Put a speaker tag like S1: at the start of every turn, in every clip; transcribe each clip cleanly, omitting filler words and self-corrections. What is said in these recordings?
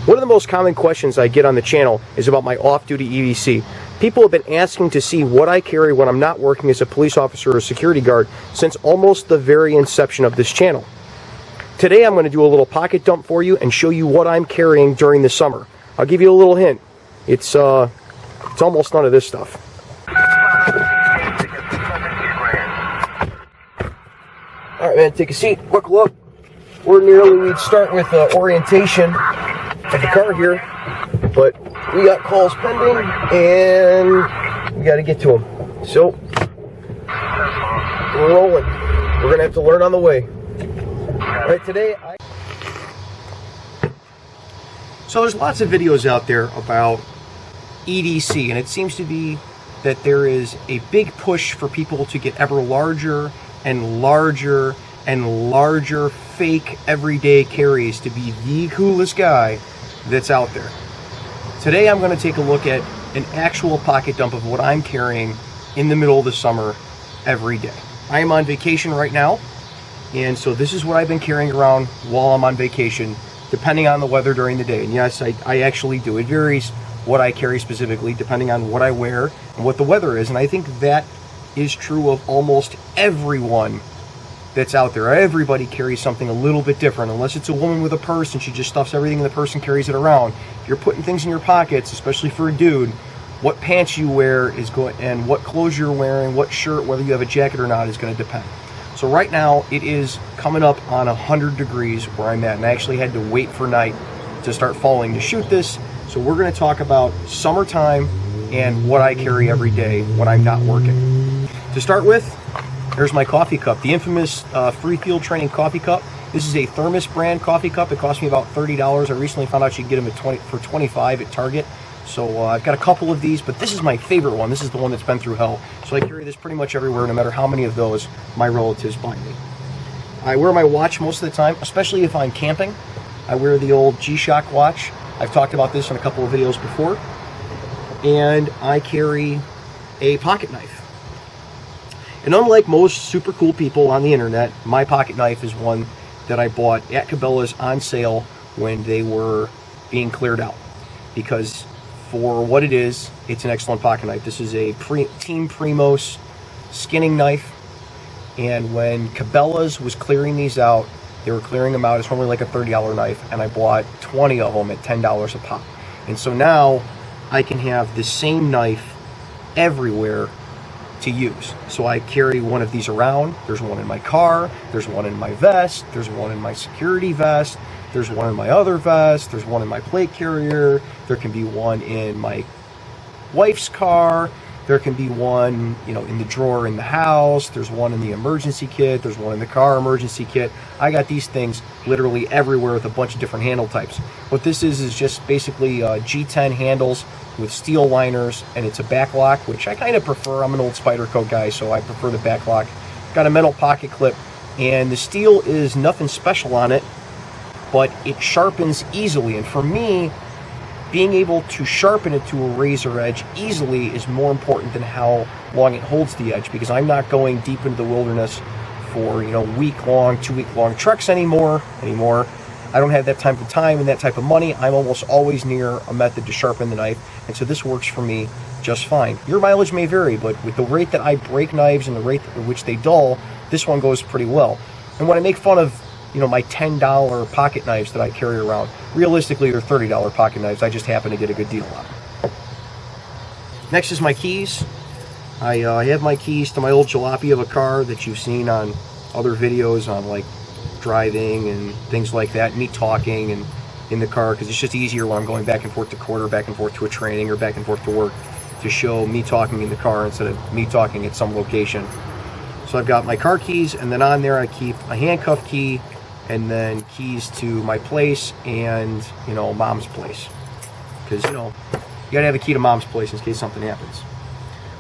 S1: One of the most common questions I get on the channel is about my off-duty EDC. People have been asking to see what I carry when I'm not working as a police officer or security guard since almost the very inception of this channel. Today I'm going to do a little pocket dump for you and show you what I'm carrying during the summer. I'll give you a little hint. It's almost none of this stuff. Alright man, take a seat, buckle up. Ordinarily we'd start with orientation of the car here, but we got calls pending and we got to get to them. So, we're rolling. We're going to have to learn on the way. Alright, today So there's lots of videos out there about EDC, and it seems to be that there is a big push for people to get ever larger and larger and larger fake everyday carries to be the coolest guy that's out there. Today I'm going to take a look at an actual pocket dump of what I'm carrying in the middle of the summer every day. I am on vacation right now, and so this is what I've been carrying around while I'm on vacation, depending on the weather during the day. And yes, I actually do. It varies what I carry specifically depending on what I wear and what the weather is, and I think that is true of almost everyone that's out there. Everybody carries something a little bit different, unless it's a woman with a purse and she just stuffs everything in the purse and carries it around. If you're putting things in your pockets, especially for a dude, what pants you wear is going, and what clothes you're wearing, what shirt, whether you have a jacket or not, is going to depend. So right now it is coming up on 100 degrees where I'm at, and I actually had to wait for night to start falling to shoot this. So we're going to talk about summertime and what I carry every day when I'm not working. To start with, there's my coffee cup, the infamous free field training coffee cup. This is a Thermos brand coffee cup. It cost me about $30. I recently found out you can get them at for $25 at Target. So I've got a couple of these, but this is my favorite one. This is the one that's been through hell. So I carry this pretty much everywhere, no matter how many of those my relatives buy me. I wear my watch most of the time, especially if I'm camping. I wear the old G-Shock watch. I've talked about this in a couple of videos before. And I carry a pocket knife. And unlike most super cool people on the internet, my pocket knife is one that I bought at Cabela's on sale when they were being cleared out. Because for what it is, it's an excellent pocket knife. This is a Team Primos skinning knife. And when Cabela's was clearing these out, they were clearing them out. It's normally like a $30 knife, and I bought 20 of them at $10 a pop. And so now I can have the same knife everywhere to use. So I carry one of these around. There's one in my car, there's one in my vest, there's one in my security vest, there's one in my other vest, there's one in my plate carrier, there can be one in my wife's car, there can be one, you know, in the drawer in the house, there's one in the emergency kit, there's one in the car emergency kit. I got these things literally everywhere with a bunch of different handle types. What this is just basically G10 handles with steel liners, and it's a back lock, which I kind of prefer. I'm an old Spyderco guy, so I prefer the back lock. Got a metal pocket clip, and the steel is nothing special on it, but it sharpens easily. And for me, being able to sharpen it to a razor edge easily is more important than how long it holds the edge, because I'm not going deep into the wilderness for, you know, week-long, 2-week-long treks anymore. I don't have that type of time and that type of money. I'm almost always near a method to sharpen the knife, and so this works for me just fine. Your mileage may vary, but with the rate that I break knives and the rate at which they dull, this one goes pretty well. And when I make fun of, you know, my $10 pocket knives that I carry around, realistically they're $30 pocket knives. I just happen to get a good deal on them. Next is my keys. I have my keys to my old jalopy of a car that you've seen on other videos on like driving and things like that, me talking and in the car, because it's just easier when I'm going back and forth to court or back and forth to a training or back and forth to work to show me talking in the car instead of me talking at some location. So I've got my car keys, and then on there I keep a handcuff key and then keys to my place and, you know, mom's place, because, you know, you gotta have a key to mom's place in case something happens.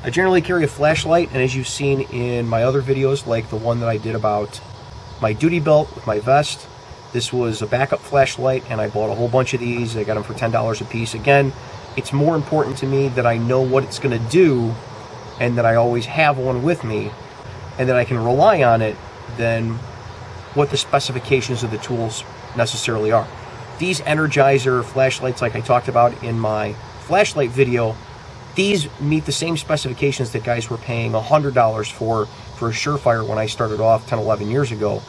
S1: I generally carry a flashlight, and as you've seen in my other videos, like the one that I did about my duty belt with my vest, this was a backup flashlight, and I bought a whole bunch of these. I got them for $10 a piece. Again, it's more important to me that I know what it's going to do and that I always have one with me and that I can rely on it than what the specifications of the tools necessarily are. these Energizer flashlights, like I talked about in my flashlight video, these meet the same specifications that guys were paying $100 for a Surefire when I started off 10, 11 years ago.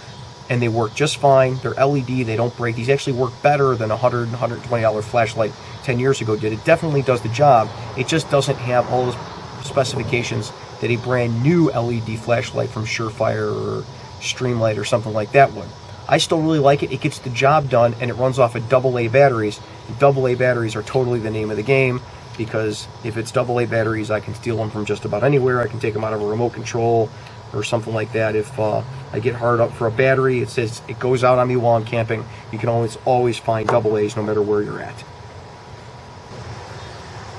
S1: And they work just fine. They're LED, they don't break. These actually work better than a $100, $120 flashlight 10 years ago did. It definitely does the job. It just doesn't have all the specifications that a brand new LED flashlight from Surefire or Streamlight or something like that would. I still really like it. It gets the job done, and it runs off of AA batteries. And AA batteries are totally the name of the game, because if it's AA batteries, I can steal them from just about anywhere. I can take them out of a remote control or something like that. If I get hard up for a battery, it says it goes out on me while I'm camping. You can always find AA's no matter where you're at.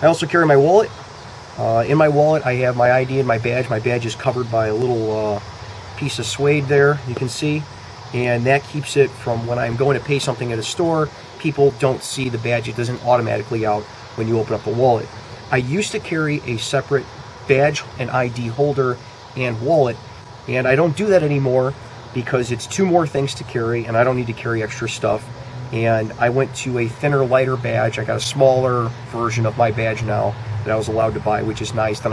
S1: I also carry my wallet. In my wallet, I have my ID and my badge. My badge is covered by a little piece of suede there, you can see. And that keeps it from when I'm going to pay something at a store, people don't see the badge. It doesn't automatically out when you open up the wallet. I used to carry a separate badge and ID holder and wallet, and I don't do that anymore because it's 2 more things to carry, and I don't need to carry extra stuff. And I went to a thinner, lighter badge. I got a smaller version of my badge now that I was allowed to buy, which is nice. Then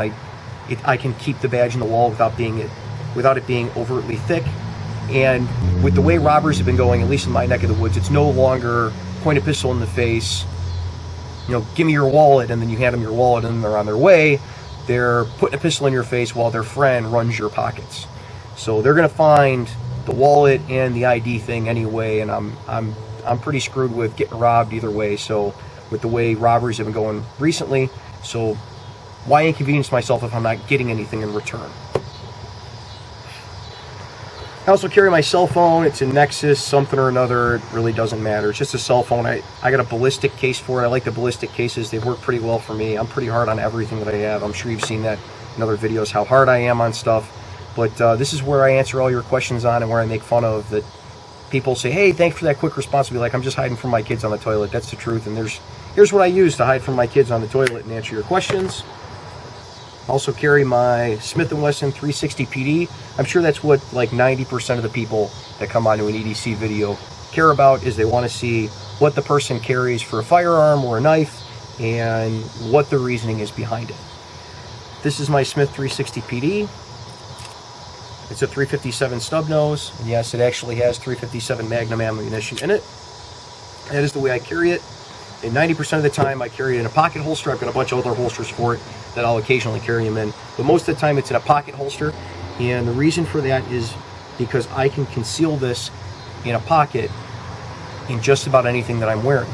S1: I can keep the badge in the wall without it being overtly thick. And with the way robbers have been going, at least in my neck of the woods, it's no longer point a pistol in the face, give me your wallet, and then you hand them your wallet and they're on their way. They're putting a pistol in your face while their friend runs your pockets. So they're going to find the wallet and the ID thing anyway, and I'm pretty screwed with getting robbed either way. So with the way robberies have been going recently, so why inconvenience myself if I'm not getting anything in return? I also carry my cell phone. It's a Nexus, something or another. It really doesn't matter. It's just a cell phone. I got a Ballistic case for it. I like the Ballistic cases. They work pretty well for me. I'm pretty hard on everything that I have. I'm sure you've seen that in other videos, how hard I am on stuff. But this is where I answer all your questions on, and where I make fun of that. People say, hey, thanks for that quick response. I'll be like, I'm just hiding from my kids on the toilet. That's the truth. And here's what I use to hide from my kids on the toilet and answer your questions. Also carry my Smith & Wesson 360 PD. I'm sure that's what like 90% of the people that come onto an EDC video care about, is they want to see what the person carries for a firearm or a knife and what the reasoning is behind it. This is my Smith 360 PD. It's a 357 stub nose, and yes, it actually has 357 magnum ammunition in it. That is the way I carry it. And 90% of the time I carry it in a pocket holster. I've got a bunch of other holsters for it that I'll occasionally carry them in. But most of the time it's in a pocket holster. And the reason for that is because I can conceal this in a pocket in just about anything that I'm wearing.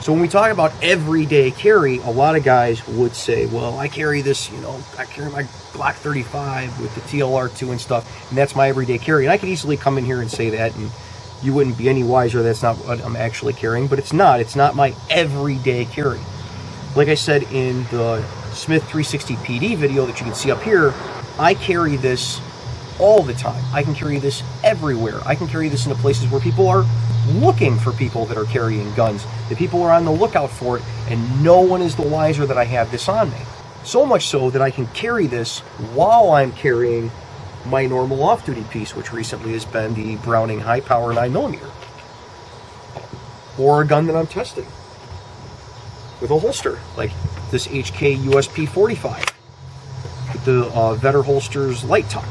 S1: So when we talk about everyday carry, a lot of guys would say, well, I carry this, I carry my Glock 35 with the TLR2 and stuff, and that's my everyday carry. And I could easily come in here and say that, and you wouldn't be any wiser. That's not what I'm actually carrying, but it's not my everyday carry. Like I said in the Smith 360 PD video that you can see up here, I carry this all the time. I can carry this everywhere. I can carry this into places where people are looking for people that are carrying guns. The people are on the lookout for it, and no one is the wiser that I have this on me. So much so that I can carry this while I'm carrying my normal off-duty piece, which recently has been the Browning high power 9mm, or a gun that I'm testing with a holster, like this HK USP 45 with the Vetter Holsters Light Tuck.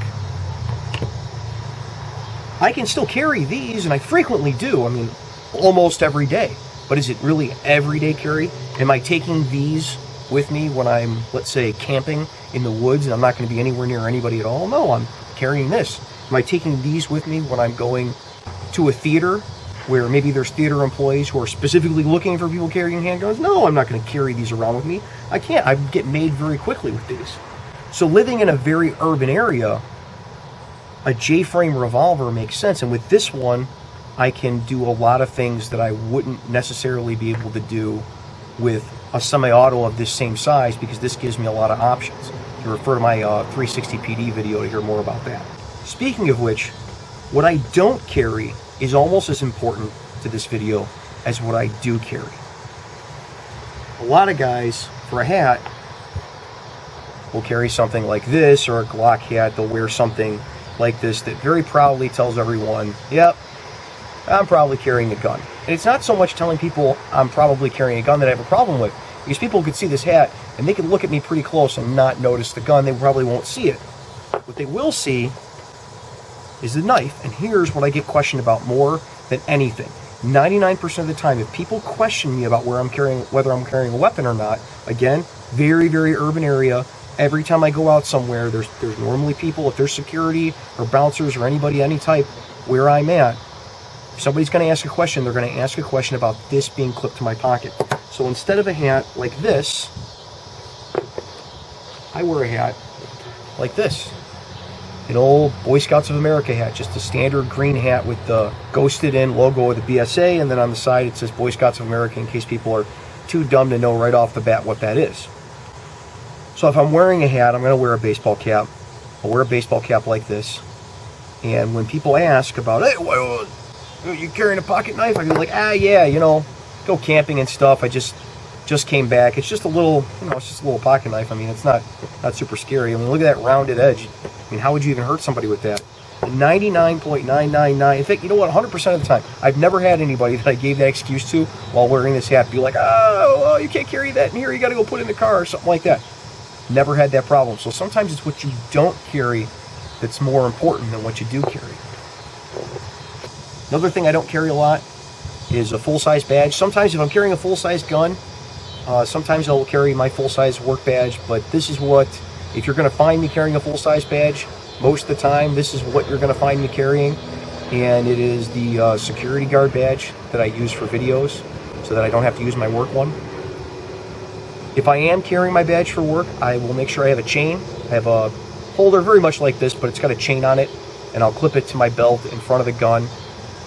S1: I can still carry these, and I frequently do. I mean, almost every day. But is it really everyday carry? Am I taking these with me when I'm, let's say, camping in the woods and I'm not going to be anywhere near anybody at all? No, I'm carrying this. Am I taking these with me when I'm going to a theater where maybe there's theater employees who are specifically looking for people carrying handguns? No, I'm not going to carry these around with me. I can't. I get made very quickly with these. So living in a very urban area, a J-frame revolver makes sense. And with this one, I can do a lot of things that I wouldn't necessarily be able to do with a semi-auto of this same size, because this gives me a lot of options. You refer to my 360 PD video to hear more about that. Speaking of which, what I don't carry is almost as important to this video as what I do carry. A lot of guys, for a hat, will carry something like this, or a Glock hat. They'll wear something like this that very proudly tells everyone, yep, I'm probably carrying a gun. And it's not so much telling people I'm probably carrying a gun that I have a problem with, because people could see this hat and they can look at me pretty close and not notice the gun. They probably won't see it. What they will see is the knife. And here's what I get questioned about more than anything. 99% of the time, if people question me about whether I'm carrying a weapon or not, again, very, very urban area. Every time I go out somewhere, there's normally people, if there's security or bouncers or anybody, any type, where I'm at, if somebody's going to ask a question, they're going to ask a question about this being clipped to my pocket. So instead of a hat like this, I wear a hat like this. An old Boy Scouts of America hat, just a standard green hat with the ghosted in logo of the BSA, and then on the side it says Boy Scouts of America in case people are too dumb to know right off the bat what that is. So if I'm wearing a hat, I'm going to wear a baseball cap. I'll wear a baseball cap like this. And when people ask about, hey, what, you carrying a pocket knife? I can be like, yeah, you know, go camping and stuff. I just came back. It's just a little, it's just a little pocket knife. I mean, it's not super scary. I mean, look at that rounded edge. I mean, how would you even hurt somebody with that? 99.999. In fact, you know what? 100% of the time, I've never had anybody that I gave that excuse to while wearing this hat be like, oh, you can't carry that in here. You got to go put it in the car or something like that. Never had that problem. So sometimes it's what you don't carry that's more important than what you do carry. Another thing I don't carry a lot is a full-size badge. Sometimes if I'm carrying a full-size gun, sometimes I'll carry my full-size work badge, but this is what, if you're going to find me carrying a full-size badge, most of the time this is what you're going to find me carrying, and it is the security guard badge that I use for videos so that I don't have to use my work one. If I am carrying my badge for work, I will make sure I have a chain. I have a holder very much like this, but it's got a chain on it, and I'll clip it to my belt in front of the gun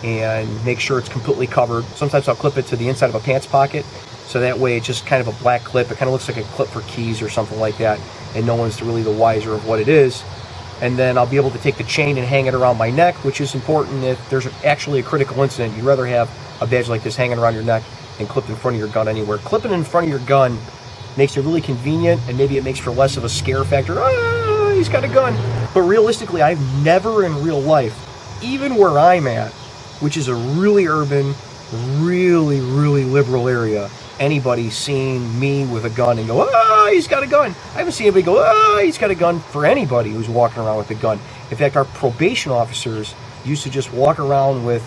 S1: and make sure it's completely covered. Sometimes I'll clip it to the inside of a pants pocket, so that way it's just kind of a black clip. It kind of looks like a clip for keys or something like that, and no one's really the wiser of what it is. And then I'll be able to take the chain and hang it around my neck, which is important if there's actually a critical incident. You'd rather have a badge like this hanging around your neck than clipped in front of your gun anywhere. Clipping in front of your gun makes it really convenient, and maybe it makes for less of a scare factor. He's got a gun. But realistically, I've never in real life, even where I'm at, which is a really urban, really, really liberal area, anybody seen me with a gun and go, he's got a gun. I haven't seen anybody go, he's got a gun for anybody who's walking around with a gun. In fact, our probation officers used to just walk around with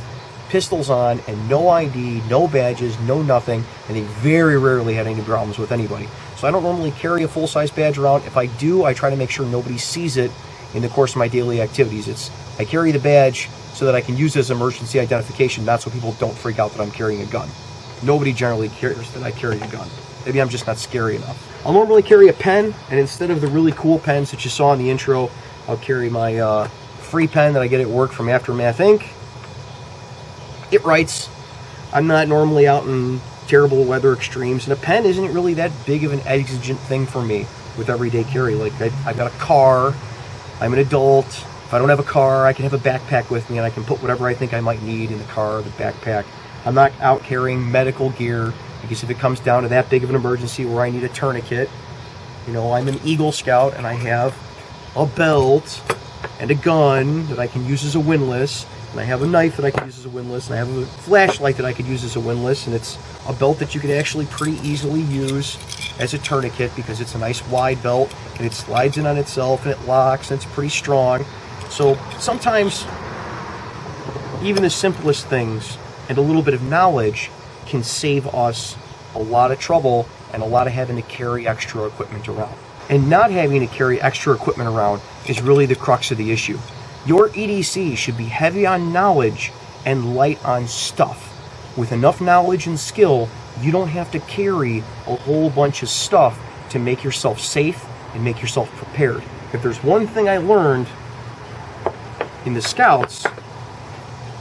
S1: pistols on and no ID, no badges, no nothing, and they very rarely had any problems with anybody. So I don't normally carry a full-size badge around. If I do, I try to make sure nobody sees it in the course of my daily activities. I carry the badge so that I can use it as emergency identification, not so people don't freak out that I'm carrying a gun. Nobody generally cares that I carry a gun. Maybe I'm just not scary enough. I'll normally carry a pen, and instead of the really cool pens that you saw in the intro, I'll carry my free pen that I get at work from Aftermath Inc. It writes. I'm not normally out in terrible weather extremes, and a pen isn't really that big of an exigent thing for me with everyday carry. Like, I've got a car, I'm an adult. If I don't have a car, I can have a backpack with me, and I can put whatever I think I might need in the car or the backpack. I'm not out carrying medical gear, because if it comes down to that big of an emergency where I need a tourniquet, I'm an Eagle Scout, and I have a belt and a gun that I can use as a windlass, and I have a knife that I can use as a windlass, and I have a flashlight that I could use as a windlass, and it's a belt that you could actually pretty easily use as a tourniquet because it's a nice wide belt, and it slides in on itself, and it locks, and it's pretty strong. So sometimes even the simplest things and a little bit of knowledge can save us a lot of trouble and a lot of having to carry extra equipment around. And not having to carry extra equipment around is really the crux of the issue. Your EDC should be heavy on knowledge and light on stuff. With enough knowledge and skill, you don't have to carry a whole bunch of stuff to make yourself safe and make yourself prepared. If there's one thing I learned in the Scouts,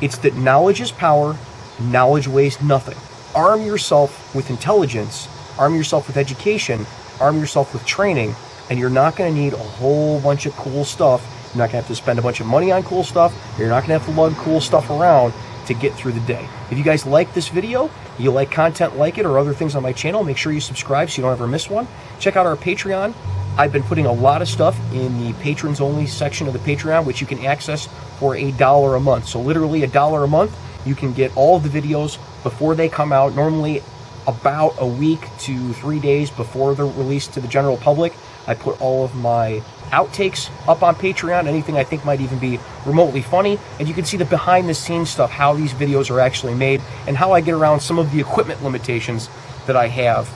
S1: it's that knowledge is power, knowledge weighs nothing. Arm yourself with intelligence, arm yourself with education, arm yourself with training, and you're not going to need a whole bunch of cool stuff. You're not going to have to spend a bunch of money on cool stuff. You're not going to have to lug cool stuff around to get through the day. If you guys like this video, you like content like it or other things on my channel, make sure you subscribe so you don't ever miss one. Check out our Patreon. I've been putting a lot of stuff in the patrons only section of the Patreon, which you can access for $1 a month. So literally $1 a month, You can get all of the videos before they come out, normally about a week to 3 days before they're released to the general public. I put all of my outtakes up on Patreon, anything I think might even be remotely funny, and you can see the behind the scenes stuff, how these videos are actually made, and how I get around some of the equipment limitations that I have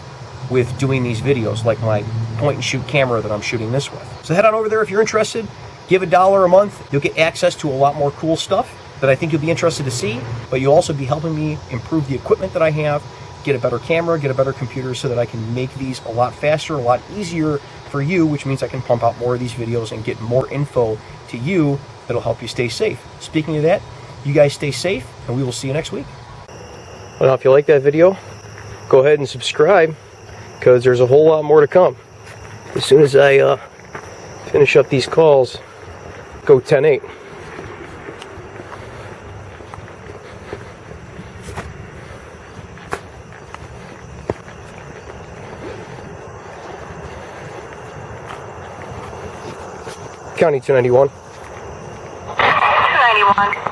S1: with doing these videos, like my point and shoot camera that I'm shooting this with. So head on over there if you're interested, give $1 a month, you'll get access to a lot more cool stuff that I think you'll be interested to see, but you'll also be helping me improve the equipment that I have, get a better camera, get a better computer so that I can make these a lot faster, a lot easier for you, which means I can pump out more of these videos and get more info to you that'll help you stay safe. Speaking of that, you guys stay safe, and we will see you next week. Well, if you like that video, go ahead and subscribe, because there's a whole lot more to come. As soon as I finish up these calls, go 10-8. County 291. 291.